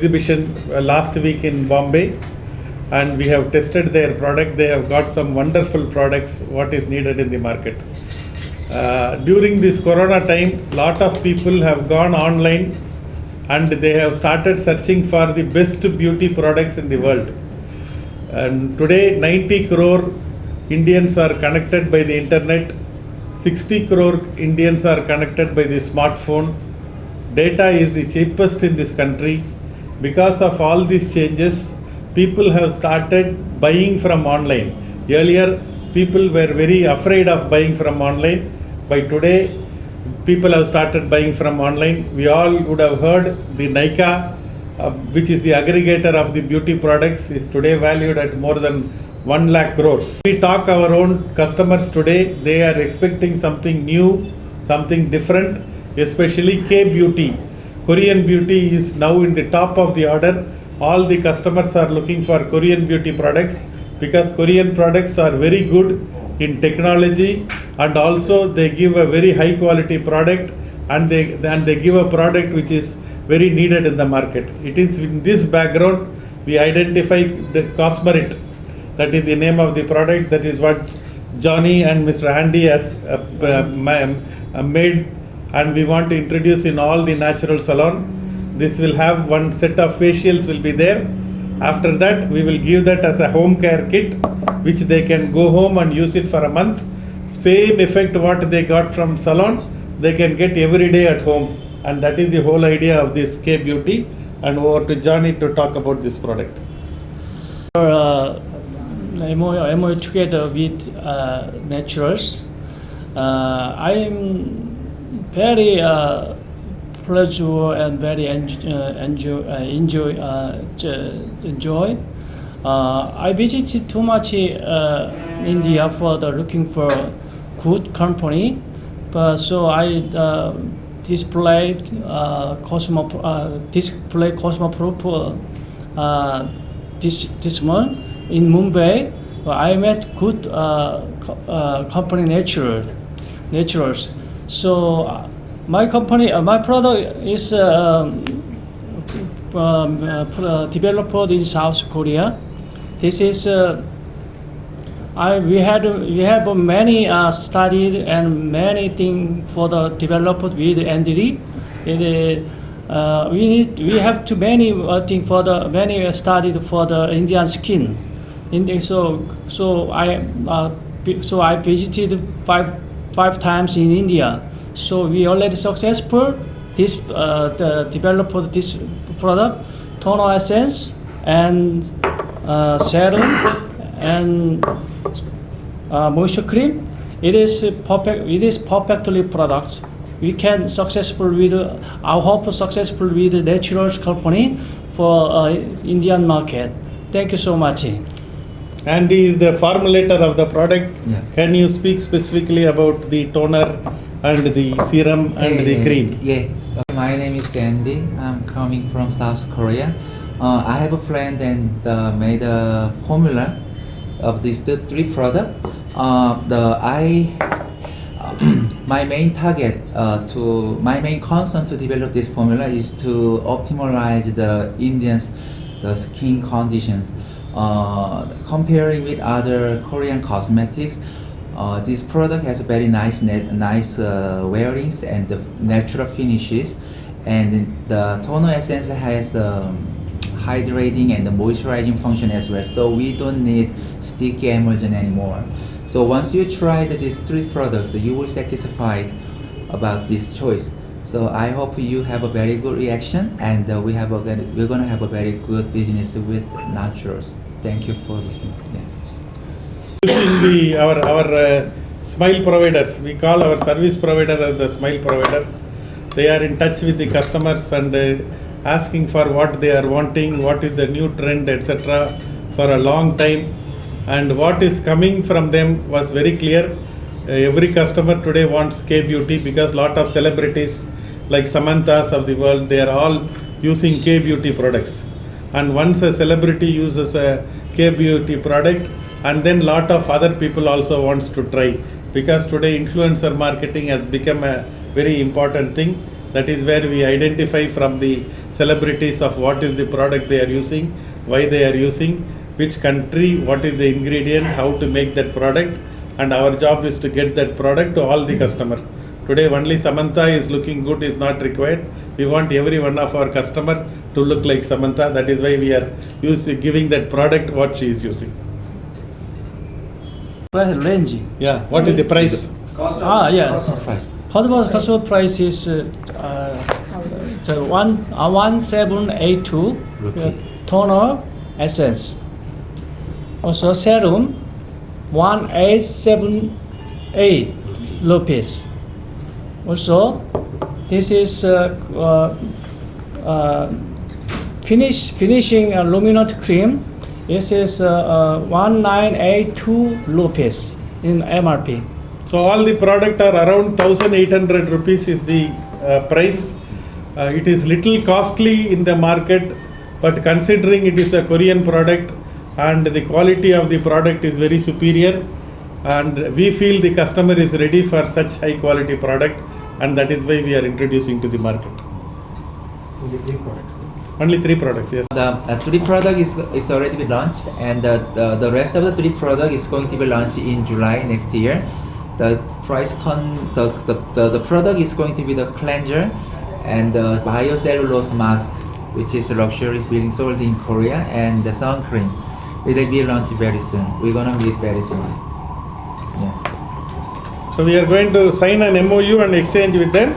exhibition last week in Bombay, and we have tested their product. They have got some wonderful products, what is needed in the market. During this corona time, lot of people have gone online and they have started searching for the best beauty products in the world. And today 90 crore Indians are connected by the internet, 60 crore Indians are connected by the smartphone. Data is the cheapest in this country. Because of all these changes, people have started buying from online. Earlier, people were very afraid of buying from online. By today, people have started buying from online. We all would have heard the Nykaa, which is the aggregator of the beauty products, is today valued at more than 1 lakh crores. We talk our own customers today, they are expecting something new, something different, especially K-beauty. Korean beauty is now in the top of the order. All the customers are looking for Korean beauty products because Korean products are very good in technology, and also they give a very high quality product, and they give a product which is very needed in the market. It is in this background we identify the Cosmerit. That is the name of the product. That is what Johnny and Mr. Andy has made, and we want to introduce in all the natural salon. This will have one set of facials will be there. After that, we will give that as a home care kit, which they can go home and use it for a month. Same effect what they got from salon, they can get every day at home. And that is the whole idea of this K-beauty. And over to Johnny to talk about this product. MOU together with Naturals. I'm very pleasure and very enjoy. I visited too much India for looking for good company, but so I displayed Cosmoprof this month in Mumbai. I met good company Naturals. So my company, my product is developed in South Korea. This is we have many studied and many things for the developed with NDD. We have too many thing for the many studied for the Indian skin. So I visited five times in India. So we already successful this developed this product, toner essence and serum and moisture cream. It is perfect. It is perfectly product. We can successful with I hope successful with the Naturals company for Indian market. Thank you so much. And he is the formulator of the product. Yeah. Can you speak specifically about the toner and the serum and the cream? Yeah. My name is Sandy. I'm coming from South Korea. I have a friend and made a formula of these three products. My main target my main concern to develop this formula is to optimize the Indians' skin conditions. Comparing with other Korean cosmetics, this product has very nice wearings and the natural finishes, and the toner essence has hydrating and the moisturizing function as well. So we don't need sticky emulsion anymore. So once you try these three products, you will satisfied about this choice. So I hope you have a very good reaction, and we're gonna have a very good business with Naturals. Thank you for listening. Yeah. Using our smile providers, we call our service provider as the smile provider. They are in touch with the customers and asking for what they are wanting, what is the new trend, etc. for a long time. And what is coming from them was very clear. Every customer today wants K-beauty because lot of celebrities like Samanthas of the world, they are all using K-beauty products. And once a celebrity uses a K-beauty product, and then lot of other people also wants to try, because today influencer marketing has become a very important thing. That is where we identify from the celebrities of what is the product they are using, why they are using, which country, what is the ingredient, how to make that product, and our job is to get that product to all the customer. Today only Samantha is looking good is not required. We want every one of our customer to look like Samantha. That is why we are giving that product what she is using. Price range. Yeah, what is the price? Yes. Customer price. Customer price is 1782 Rupee. toner essence. Also serum 1878 rupees. Also, this is finishing luminant cream. This is 1982 rupees in MRP. So all the product are around 1800 rupees is the price. It is little costly in the market, but considering it is a Korean product and the quality of the product is very superior, and we feel the customer is ready for such high quality product, and that is why we are introducing to the market. Only 3 products. Only 3 products, yes. The 3 product is already been launched, and the rest of the 3 product is going to be launched in July next year. The the product is going to be the cleanser and the biocellulose mask, which is a luxury being sold in Korea, and the sun cream. It will be launched very soon. We're gonna meet very soon. Yeah. So we are going to sign an MOU and exchange with them.